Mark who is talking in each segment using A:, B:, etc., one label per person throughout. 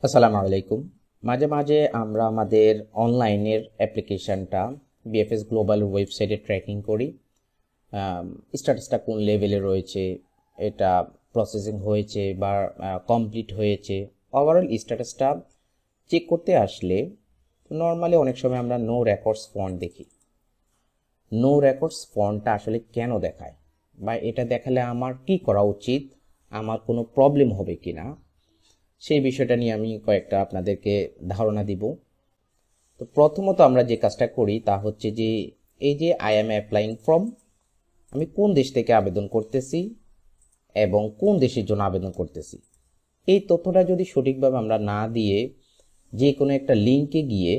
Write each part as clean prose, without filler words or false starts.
A: আসসালামু আলাইকুম। মাঝে মাঝে আমরা আমাদের অনলাইনের অ্যাপ্লিকেশনটা বিএফএস গ্লোবাল ওয়েবসাইটে ট্র্যাকিং করি। স্ট্যাটাসটা কোন লেভেলে রয়েছে, এটা প্রসেসিং হয়েছে বা কমপ্লিট হয়েছে, ওভারঅল স্ট্যাটাসটা চেক করতে আসলে নর্মালি অনেক সময় আমরা নো রেকর্ডস ফন্ট দেখি। নো রেকর্ডস ফন্টটা আসলে কেন দেখায় বা এটা দেখালে আমার কি করা উচিত, আমার কোনো প্রবলেম হবে কি না, সেই বিষয়টা নিয়ে আমি কয়েকটা আপনাদেরকে ধারণা দিব। তো প্রথমত আমরা যে কাজটা করি তা হচ্ছে যে এই যে আই এম অ্যাপ্লাইং ফ্রম, আমি কোন দেশ থেকে আবেদন করতেছি এবং কোন দেশের জন্য আবেদন করতেছি, এই তথ্যটা যদি সঠিকভাবে আমরা না দিয়ে যে কোনো একটা লিঙ্কে গিয়ে,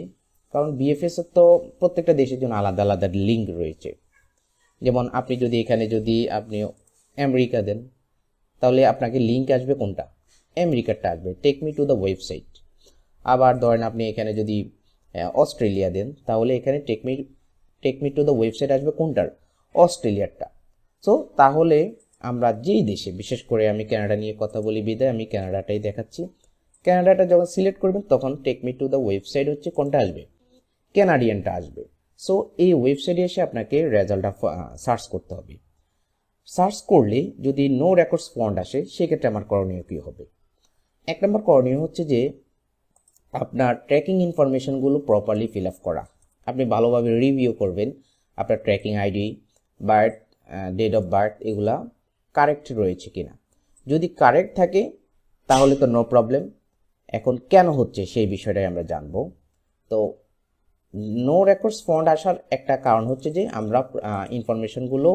A: কারণ বিএফএস এর তো প্রত্যেকটা দেশের জন্য আলাদা আলাদা লিঙ্ক রয়েছে। যেমন আপনি যদি এখানে আপনি আমেরিকা দেন, তাহলে আপনাকে লিঙ্ক আসবে কোনটা, আমেরিকারটা আসবে, take me to the website. আবার ধরেন আপনি এখানে যদি অস্ট্রেলিয়া দেন, তাহলে এখানে take me to the website আসবে কোনটার, অস্ট্রেলিয়ারটা। সো তাহলে আমরা যেই দেশে, বিশেষ করে আমি কানাডা নিয়ে কথা বলি বিদায় আমি কানাডাটাই দেখাচ্ছি। কানাডাটা যখন সিলেক্ট করবেন তখন take me to the website হচ্ছে কোনটা আসবে, কানাডিয়ানটা আসবে। সো এই ওয়েবসাইটে এসে আপনাকে রেজাল্টটা সার্চ করতে হবে। সার্চ করলে যদি নো রেকর্ডস ফন্ট আসে, সেক্ষেত্রে আমার করণীয় কী হবে? এক নম্বর করণীয় হচ্ছে যে আপনার ট্র্যাকিং ইনফরমেশনগুলো প্রপারলি ফিল আপ করা। আপনি ভালোভাবে রিভিউ করবেন আপনার tracking ID, birth, date of birth এগুলা কারেক্ট রয়েছে কিনা। যদি কারেক্ট থাকে তাহলে তো নো প্রবলেম। এখন কেন হচ্ছে সেই বিষয়টাই আমরা জানব। তো নো রেকর্ডস ফন্ট আসার একটা কারণ হচ্ছে যে আমরা ইনফরমেশনগুলো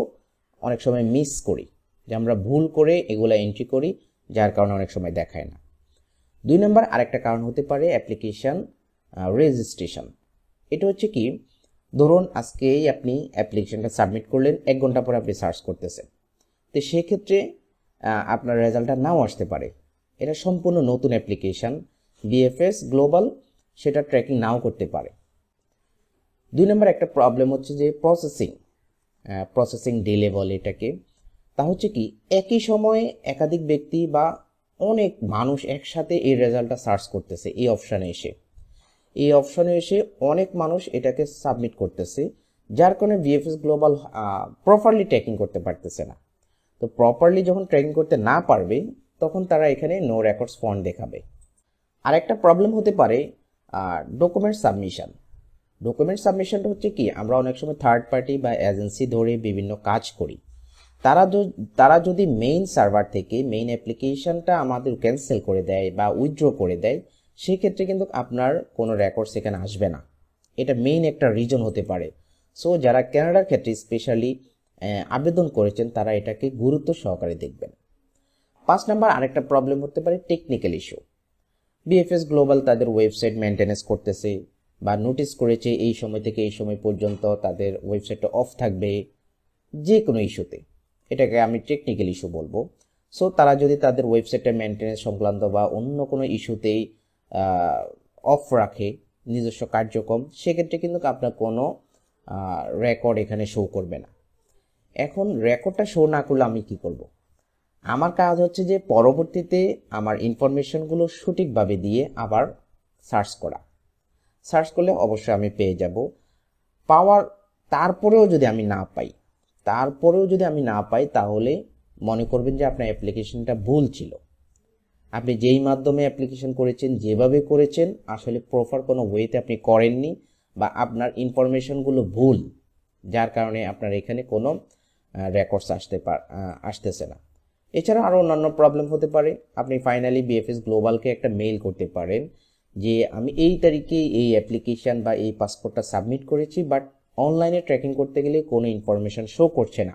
A: অনেক সময় মিস করি, যে আমরা ভুল করে এগুলো এন্ট্রি করি, যার কারণে অনেক সময় দেখায় না। 2 নম্বর আরেকটা কারণ হতে পারে অ্যাপ্লিকেশন রেজিস্ট্রেশন। এটা হচ্ছে কি, ধরুন আজকেই আপনি অ্যাপ্লিকেশনটা সাবমিট করলেন, 1 ঘন্টা পরে আপনি সার্চ করতেছেন, তো সেক্ষেত্রে আপনার রেজাল্টটা নাও আসতে পারে। এটা সম্পূর্ণ নতুন অ্যাপ্লিকেশন, বিএফএস গ্লোবাল সেটা ট্র্যাকিং নাও করতে পারে। 2 নম্বর একটা প্রবলেম হচ্ছে যে প্রসেসিং ডিলে বলে এটাকে। তা হচ্ছে কি, একই সময়ে একাধিক ব্যক্তি বা অনেক মানুষ একসাথে এই রেজাল্টটা সার্চ করতেছে। এই অপশনে এসে অনেক মানুষ এটাকে সাবমিট করতেছে, যার কারণে বিএফএস গ্লোবাল প্রপারলি ট্র্যাকিং করতে পারতেছে না। তো প্রপারলি যখন ট্র্যাকিং করতে না পারবে, তখন তারা এখানে নো রেকর্ডস ফন্ট দেখাবে। আরেকটা প্রবলেম হতে পারে ডকুমেন্ট সাবমিশনটা হচ্ছে কি, আমরা অনেক সময় থার্ড পার্টি বা এজেন্সি ধরে বিভিন্ন কাজ করি। তারা যদি মেইন সার্ভার থেকে মেইন অ্যাপ্লিকেশনটা আমাদের ক্যান্সেল করে দেয় বা উইথড্র করে দেয়, সেক্ষেত্রে কিন্তু আপনার কোনো রেকর্ড সেখানে আসবে না। এটা মেইন একটা রিজন হতে পারে। সো যারা কানাডার ক্ষেত্রে স্পেশালি আবেদন করেছেন, তারা এটাকে গুরুত্ব সহকারে দেখবেন। 5 নাম্বার আরেকটা প্রবলেম হতে পারে টেকনিক্যাল ইস্যু। বিএফএস গ্লোবাল তাদের ওয়েবসাইট মেনটেনেন্স করতেছে বা নোটিস করেছে এই সময় থেকে এই সময় পর্যন্ত তাদের ওয়েবসাইটটা অফ থাকবে, যে কোনো ইস্যুতে এটাকে আমি টেকনিক্যাল ইস্যু বলবো। সো তারা যদি তাদের ওয়েবসাইটটা মেনটেনেন্স সংক্রান্ত বা অন্য কোনো ইস্যুতেই অফ রাখে নিজস্ব কার্যক্রম, সেক্ষেত্রে কিন্তু আপনার কোনো রেকর্ড এখানে শো করবে না। এখন রেকর্ডটা শো না করলে আমি কি করব? আমার কাজ হচ্ছে যে পরবর্তীতে আমার ইনফরমেশনগুলো সঠিকভাবে দিয়ে আবার সার্চ করলে অবশ্যই আমি পেয়ে যাব। পাওয়ার তারপরেও যদি আমি না পাই তাহলে মনে করবেন যে আপনার অ্যাপ্লিকেশনটা ভুল ছিল। আপনি যেই মাধ্যমে অ্যাপ্লিকেশন করেছেন, যেভাবে করেছেন, আসলে প্রপার কোনো ওয়েতে আপনি করেননি বা আপনার ইনফরমেশনগুলো ভুল, যার কারণে আপনার এখানে কোনো রেকর্ডস আসতেছে না। এছাড়া আরও অন্যান্য প্রবলেম হতে পারে। আপনি ফাইনালি বিএফএস গ্লোবালকে একটা মেইল করতে পারেন যে আমি এই তারিখে এই অ্যাপ্লিকেশন বা এই পাসপোর্টটা সাবমিট করেছি, বাট অনলাইনে ট্র্যাকিং করতে গেলে কোনো ইনফরমেশন শো করছে না,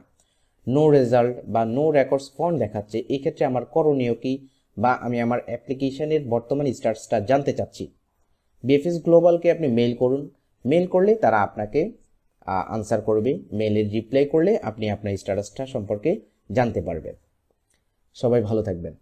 A: নো রেজাল্ট বা নো রেকর্ডস ফন্ট দেখাচ্ছে। এক্ষেত্রে আমার করণীয় কি, বা আমি আমার অ্যাপ্লিকেশনের বর্তমান স্ট্যাটাসটা জানতে চাচ্ছি। বিএফএস গ্লোবালকে আপনি মেইল করুন। মেইল করলে তারা আপনাকে আনসার করবে। মেইলের রিপ্লাই করলে আপনি আপনার স্ট্যাটাসটা সম্পর্কে জানতে পারবেন। সবাই ভালো থাকবেন।